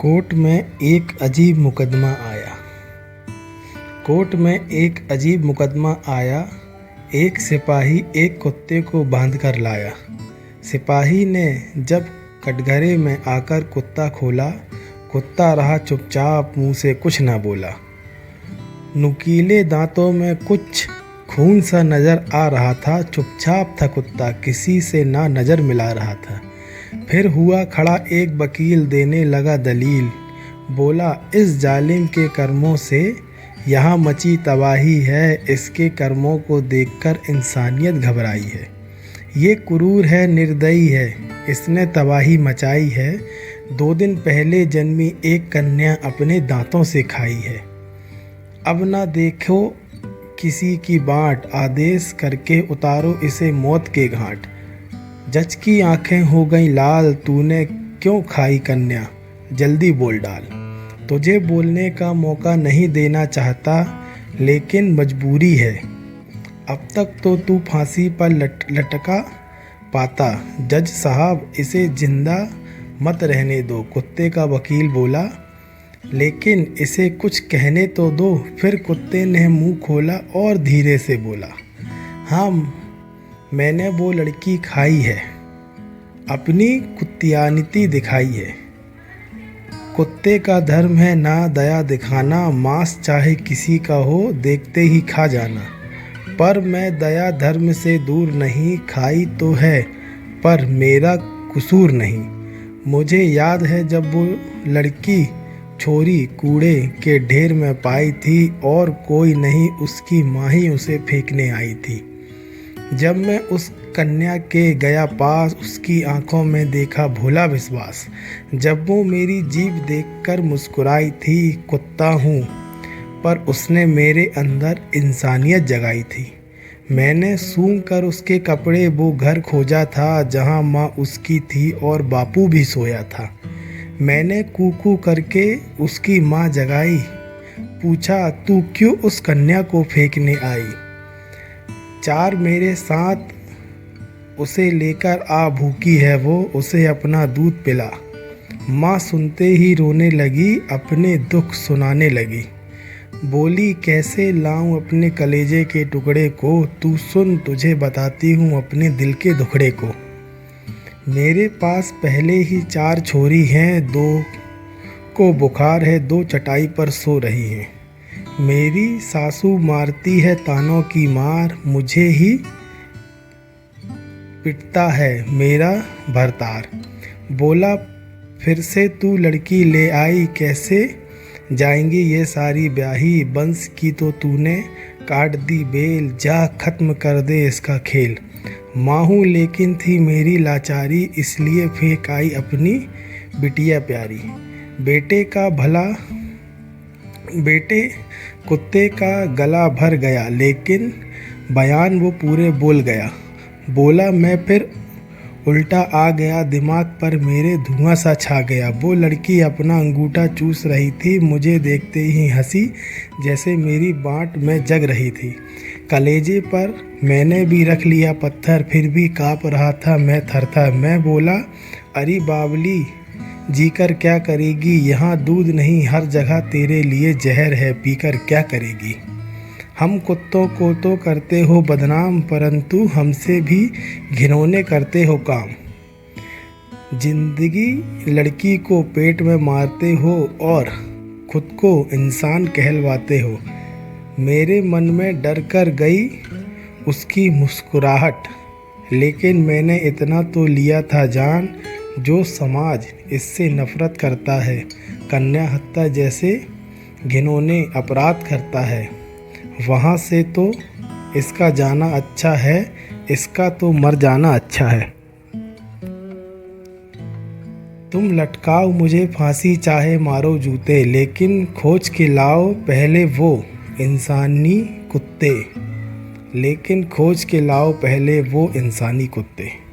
Court में एक अजीब मुकदमा आया। कोर्ट में एक अजीब मुकदमा आया। एक सिपाही एक कुत्ते को बांध कर लाया। सिपाही ने जब कटघरे में आकर कुत्ता खोला, कुत्ता रहा चुपचाप, मुंह से कुछ न बोला। नुकीले दांतों में कुछ खून सा नज़र आ रहा था। चुपचाप था कुत्ता, किसी से ना नज़र मिला रहा था। फिर हुआ खड़ा एक वकील, देने लगा दलील। बोला, इस जालिम के कर्मों से यहाँ मची तबाही है। इसके कर्मों को देखकर इंसानियत घबराई है। ये क्रूर है, निर्दयी है, इसने तबाही मचाई है। 2 दिन पहले जन्मी एक कन्या अपने दांतों से खाई है। अब ना देखो किसी की बाट, आदेश करके उतारो इसे मौत के घाट। जज की आंखें हो गईं लाल, तूने क्यों खाई कन्या, जल्दी बोल डाल। तुझे बोलने का मौका नहीं देना चाहता, लेकिन मजबूरी है। अब तक तो तू फांसी पर लटका पाता। जज साहब, इसे जिंदा मत रहने दो। कुत्ते का वकील बोला, लेकिन इसे कुछ कहने तो दो। फिर कुत्ते ने मुंह खोला और धीरे से बोला, हाँ, मैंने वो लड़की खाई है, अपनी कुत्तियानिती दिखाई है। कुत्ते का धर्म है ना दया दिखाना, मांस चाहे किसी का हो देखते ही खा जाना। पर मैं दया धर्म से दूर नहीं, खाई तो है पर मेरा कसूर नहीं। मुझे याद है जब वो लड़की छोरी कूड़े के ढेर में पाई थी और कोई नहीं, उसकी माँ ही उसे फेंकने आई थी। जब मैं उस कन्या के गया पास, उसकी आंखों में देखा भोला विश्वास। जब वो मेरी जीभ देखकर मुस्कुराई थी, कुत्ता हूँ पर उसने मेरे अंदर इंसानियत जगाई थी। मैंने सूंघ कर उसके कपड़े वो घर खोजा था, जहाँ माँ उसकी थी और बापू भी सोया था। मैंने कूकू करके उसकी माँ जगाई, पूछा, तू क्यों उस कन्या को फेंकने आई। 4 मेरे साथ उसे लेकर आ, भूखी है वो, उसे अपना दूध पिला। माँ सुनते ही रोने लगी, अपने दुख सुनाने लगी। बोली, कैसे लाऊं अपने कलेजे के टुकड़े को, तू सुन तुझे बताती हूँ अपने दिल के दुखड़े को। मेरे पास पहले ही 4 छोरी हैं, 2 को बुखार है, 2 चटाई पर सो रही हैं। मेरी सासू मारती है तानों की मार, मुझे ही पिटता है मेरा भरतार। बोला, फिर से तू लड़की ले आई, कैसे जाएंगी ये सारी ब्याही। बंस की तो तूने काट दी बेल, जा खत्म कर दे इसका खेल। माँ हूँ लेकिन थी मेरी लाचारी, इसलिए फेंक आई अपनी बिटिया प्यारी। बेटे कुत्ते का गला भर गया, लेकिन बयान वो पूरे बोल गया। बोला, मैं फिर उल्टा आ गया, दिमाग पर मेरे धुआं सा छा गया। वो लड़की अपना अंगूठा चूस रही थी, मुझे देखते ही हंसी, जैसे मेरी बाट में जग रही थी। कलेजे पर मैंने भी रख लिया पत्थर, फिर भी काँप रहा था मैं थर-थर। मैं बोला, अरे बावली, जीकर क्या करेगी, यहाँ दूध नहीं हर जगह तेरे लिए जहर है, पीकर क्या करेगी। हम कुत्तों को तो करते हो बदनाम, परंतु हमसे भी घिनौने करते हो काम। जिंदगी लड़की को पेट में मारते हो और खुद को इंसान कहलवाते हो। मेरे मन में डर कर गई उसकी मुस्कुराहट, लेकिन मैंने इतना तो लिया था जान, जो समाज इससे नफरत करता है, कन्या हत्या जैसे घिनौने अपराध करता है। वहाँ से तो इसका जाना अच्छा है, इसका तो मर जाना अच्छा है। तुम लटकाओ मुझे फांसी, चाहे मारो जूते, लेकिन खोज के लाओ पहले वो इंसानी कुत्ते।